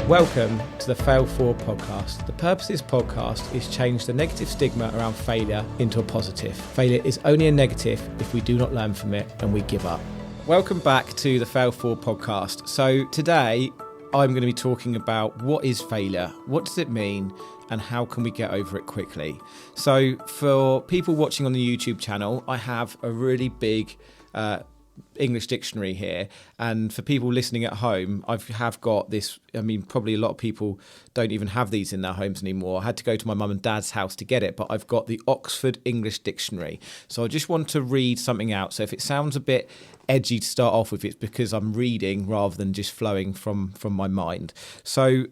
Welcome to the Fail Forward Podcast. The purpose of this podcast is change the negative stigma around failure into a positive. Failure is only a negative if we do not learn from it and we give up. Welcome back to the Fail Forward Podcast. So today I'm going to be talking about what is failure, what does it mean, and how can we get over it quickly. So for people watching on the YouTube channel, I have a really big English dictionary here, and for people listening at home, I have got this. I mean, probably a lot of people don't even have these in their homes anymore. I had to go to my mum and dad's house to get it, but I've got the Oxford English Dictionary. So I just want to read something out. So if it sounds a bit edgy to start off with, it's because I'm reading rather than just flowing from my mind. So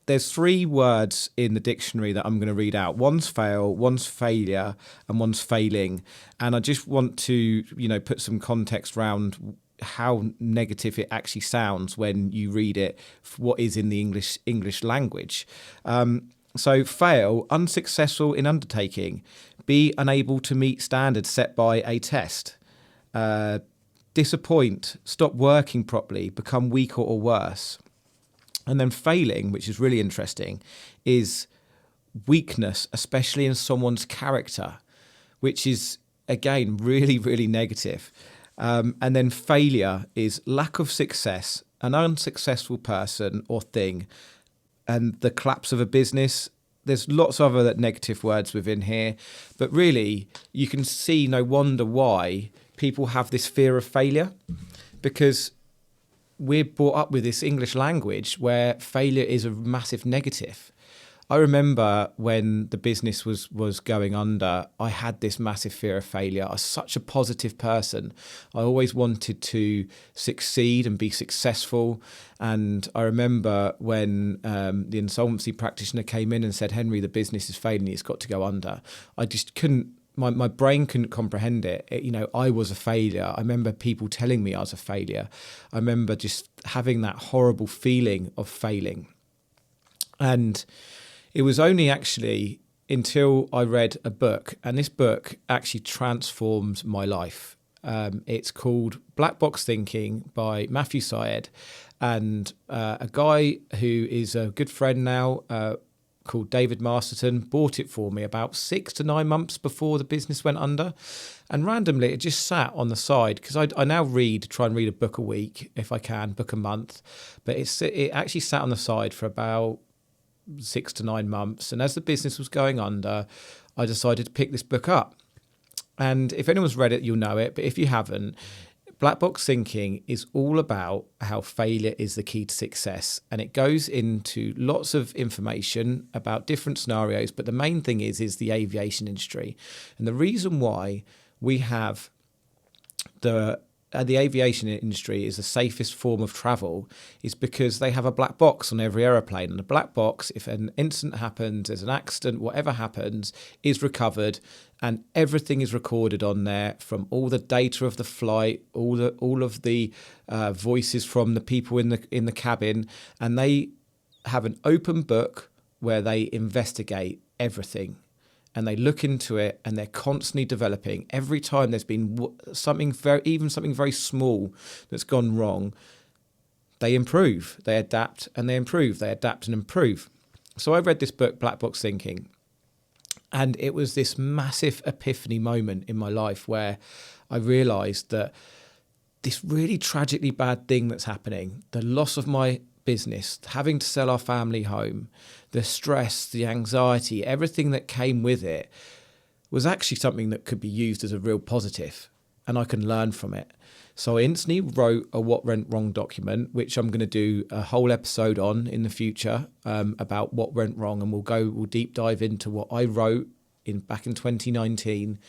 there's three words in the dictionary that I'm going to read out. One's fail, one's failure, and one's failing. And I just want to, put some context around how negative it actually sounds when you read it, what is in the English language. So fail, unsuccessful in undertaking, be unable to meet standards set by a test, disappoint, stop working properly, become weaker or worse. And then failing, which is really interesting, is weakness, especially in someone's character, which is, again, really, really negative. And then failure is lack of success, an unsuccessful person or thing, and the collapse of a business. There's lots of other negative words within here, but really you can see no wonder why people have this fear of failure, because we're brought up with this English language where failure is a massive negative. I remember when the business was going under, I had this massive fear of failure. I was such a positive person. I always wanted to succeed and be successful. And I remember when the insolvency practitioner came in and said, "Henry, the business is failing, it's got to go under." I just couldn't. My brain couldn't comprehend it. I was a failure. I remember people telling me I was a failure. I remember just having that horrible feeling of failing. And it was only actually until I read a book, and this book actually transformed my life. It's called Black Box Thinking by Matthew Syed, and a guy who is a good friend now, called David Masterton, bought it for me about 6 to 9 months before the business went under. And randomly, it just sat on the side, because I now try and read a book a week, if I can, book a month. But it actually sat on the side for about 6 to 9 months. And as the business was going under, I decided to pick this book up. And if anyone's read it, you'll know it. But if you haven't, Black Box Thinking is all about how failure is the key to success, and it goes into lots of information about different scenarios, but the main thing is the aviation industry. And the reason why we have the aviation industry is the safest form of travel is because they have a black box on every aeroplane, and the black box, if an incident happens, there's an accident, whatever happens, is recovered, and everything is recorded on there, from all the data of the flight, all of the voices from the people in the cabin, and they have an open book where they investigate everything. And they look into it, and they're constantly developing. Every time there's been something very small that's gone wrong, they improve, they adapt, and they improve. They adapt and improve. So I read this book, Black Box Thinking, and it was this massive epiphany moment in my life where I realised that this really tragically bad thing that's happening, the loss of my business, having to sell our family home, the stress, the anxiety, everything that came with it, was actually something that could be used as a real positive, and I can learn from it. So I instantly wrote a What Went Wrong document, which I'm going to do a whole episode on in the future, about what went wrong, and we'll deep dive into what I wrote back in 2019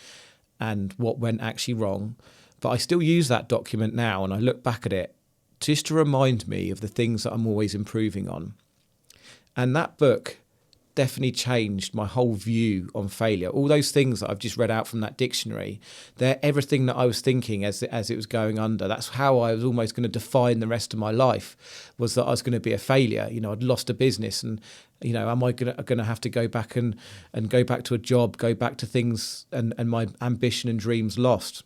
and what went actually wrong. But I still use that document now, and I look back at it just to remind me of the things that I'm always improving on. And that book definitely changed my whole view on failure. All those things that I've just read out from that dictionary, they're everything that I was thinking as it was going under. That's how I was almost going to define the rest of my life, was that I was going to be a failure. I'd lost a business, and am I going to have to go back and go back to a job, go back to things and my ambition and dreams lost.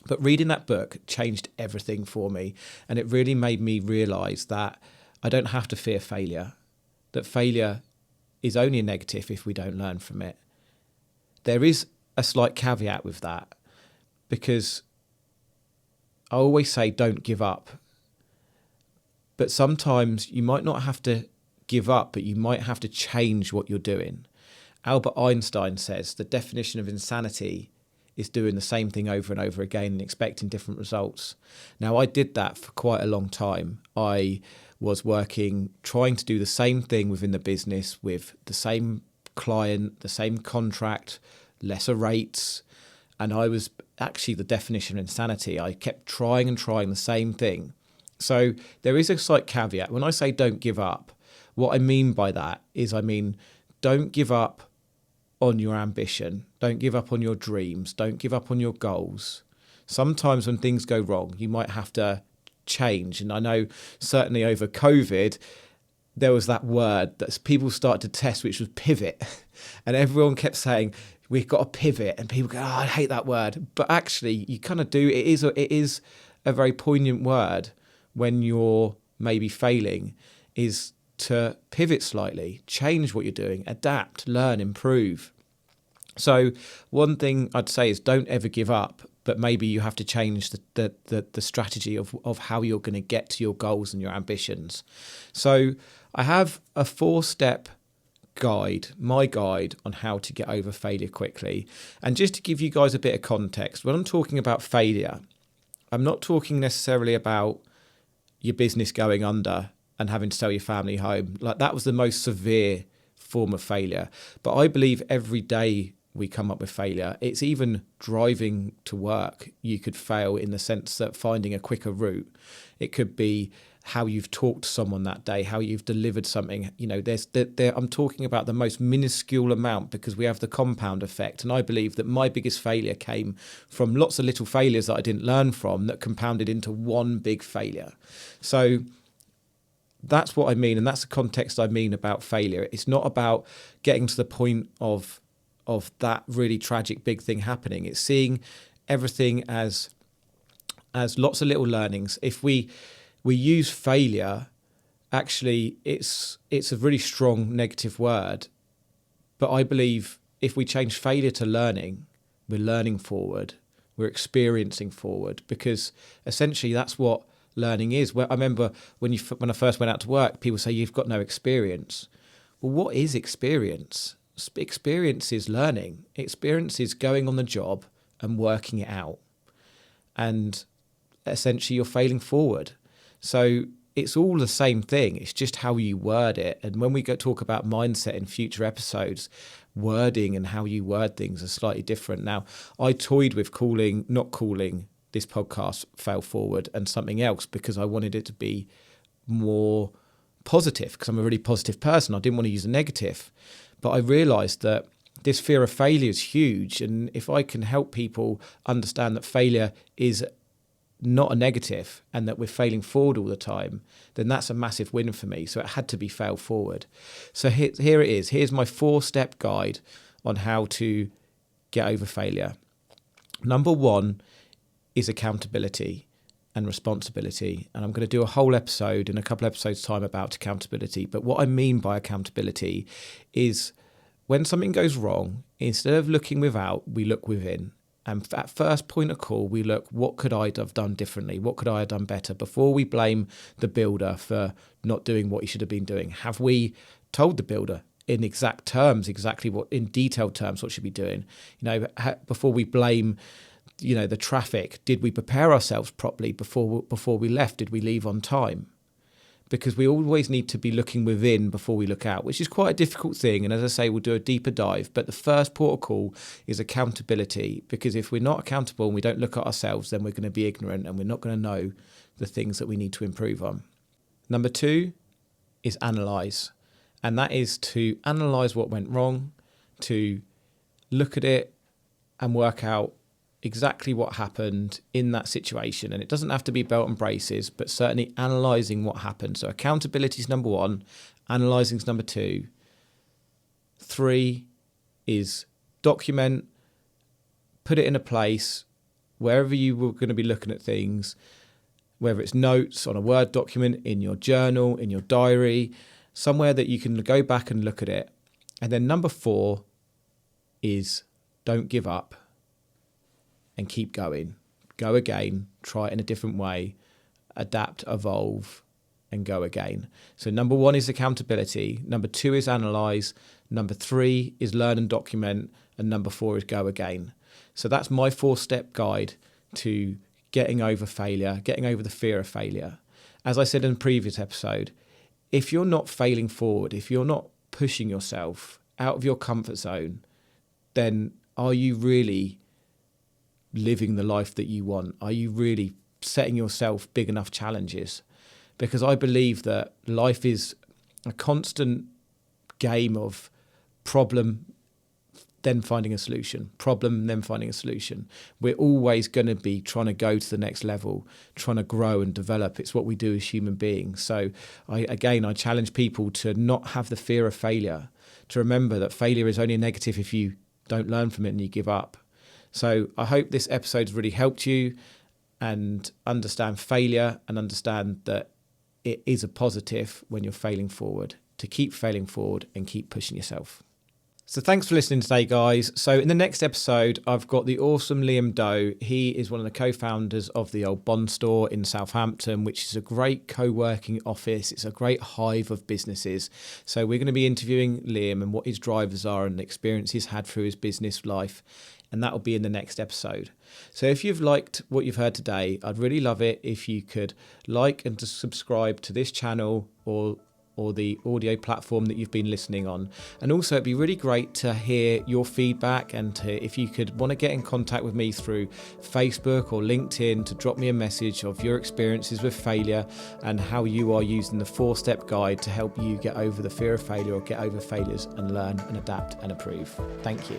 But reading that book changed everything for me, and it really made me realise that I don't have to fear failure, that failure is only a negative if we don't learn from it. There is a slight caveat with that, because I always say don't give up. But sometimes you might not have to give up, but you might have to change what you're doing. Albert Einstein says the definition of insanity is doing the same thing over and over again and expecting different results. Now, I did that for quite a long time. I was working, trying to do the same thing within the business with the same client, the same contract, lesser rates. And I was actually the definition of insanity. I kept trying and trying the same thing. So there is a slight caveat. When I say don't give up, what I mean by that is don't give up on your ambition. Don't give up on your dreams. Don't give up on your goals. Sometimes when things go wrong, you might have to change. And I know certainly over COVID, there was that word that people started to test, which was pivot. And everyone kept saying, we've got to pivot. And people go, oh, I hate that word. But actually, you kind of do. It is a very poignant word when you're maybe failing, is to pivot slightly, change what you're doing, adapt, learn, improve. So one thing I'd say is don't ever give up, but maybe you have to change the strategy of how you're going to get to your goals and your ambitions. So I have a 4-step guide, my guide on how to get over failure quickly. And just to give you guys a bit of context, when I'm talking about failure, I'm not talking necessarily about your business going under and having to sell your family home. Like, that was the most severe form of failure. But I believe every day we come up with failure. It's even driving to work. You could fail in the sense that finding a quicker route. It could be how you've talked to someone that day, how you've delivered something. You know, I'm talking about the most minuscule amount, because we have the compound effect. And I believe that my biggest failure came from lots of little failures that I didn't learn from that compounded into one big failure. So that's what I mean. And that's the context I mean about failure. It's not about getting to the point of that really tragic big thing happening. It's seeing everything as lots of little learnings. If we use failure, actually it's a really strong negative word. But I believe if we change failure to learning, we're learning forward, we're experiencing forward, because essentially that's what learning is. I remember when I first went out to work, people say you've got no experience. Well, what is experience? Experience is learning. Experience is going on the job and working it out. And essentially you're failing forward. So it's all the same thing. It's just how you word it. And when we talk about mindset in future episodes, wording and how you word things are slightly different. Now, I toyed with not calling this podcast Fail Forward and something else, because I wanted it to be more positive, because I'm a really positive person. I didn't want to use a negative. But I realised that this fear of failure is huge. And if I can help people understand that failure is not a negative and that we're failing forward all the time, then that's a massive win for me. So it had to be Fail Forward. So here it is. Here's my 4-step guide on how to get over failure. Number 1 is accountability and responsibility. And I'm going to do a whole episode in a couple episodes' time about accountability. But what I mean by accountability is when something goes wrong, instead of looking without, we look within. And at first point of call, we look, what could I have done differently? What could I have done better? Before we blame the builder for not doing what he should have been doing, have we told the builder in exact terms, in detailed terms, what should be doing? Before we blame, the traffic, did we prepare ourselves properly before we left? Did we leave on time? Because we always need to be looking within before we look out, which is quite a difficult thing. And as I say, we'll do a deeper dive. But the first port of call is accountability, because if we're not accountable and we don't look at ourselves, then we're going to be ignorant and we're not going to know the things that we need to improve on. Number 2 is analyse. And that is to analyse what went wrong, to look at it and work out exactly what happened in that situation. And it doesn't have to be belt and braces, but certainly analysing what happened. So accountability is number 1, analysing is number 2. 3 is document, put it in a place wherever you were going to be looking at things, whether it's notes on a Word document, in your journal, in your diary, somewhere that you can go back and look at it. And then number 4 is don't give up and keep going. Go again, try it in a different way, adapt, evolve, and go again. So number 1 is accountability. Number 2 is analyze. Number 3 is learn and document. And number 4 is go again. So that's my 4-step guide to getting over failure, getting over the fear of failure. As I said in the previous episode, if you're not failing forward, if you're not pushing yourself out of your comfort zone, then are you really living the life that you want? Are you really setting yourself big enough challenges? Because I believe that life is a constant game of problem, then finding a solution, problem, then finding a solution. We're always going to be trying to go to the next level, trying to grow and develop. It's what we do as human beings. So I challenge people to not have the fear of failure, to remember that failure is only a negative if you don't learn from it and you give up. So I hope this episode's really helped you and understand failure and understand that it is a positive when you're failing forward, to keep failing forward and keep pushing yourself. So thanks for listening today, guys. So in the next episode, I've got the awesome Liam Doe. He is one of the co-founders of the Old Bond Store in Southampton, which is a great co-working office. It's a great hive of businesses. So we're going to be interviewing Liam and what his drivers are and the experience he's had through his business life. And that will be in the next episode. So if you've liked what you've heard today, I'd really love it if you could like and to subscribe to this channel or the audio platform that you've been listening on. And also it'd be really great to hear your feedback and if you could want to get in contact with me through Facebook or LinkedIn to drop me a message of your experiences with failure and how you are using the 4-step guide to help you get over the fear of failure or get over failures and learn and adapt and improve. Thank you.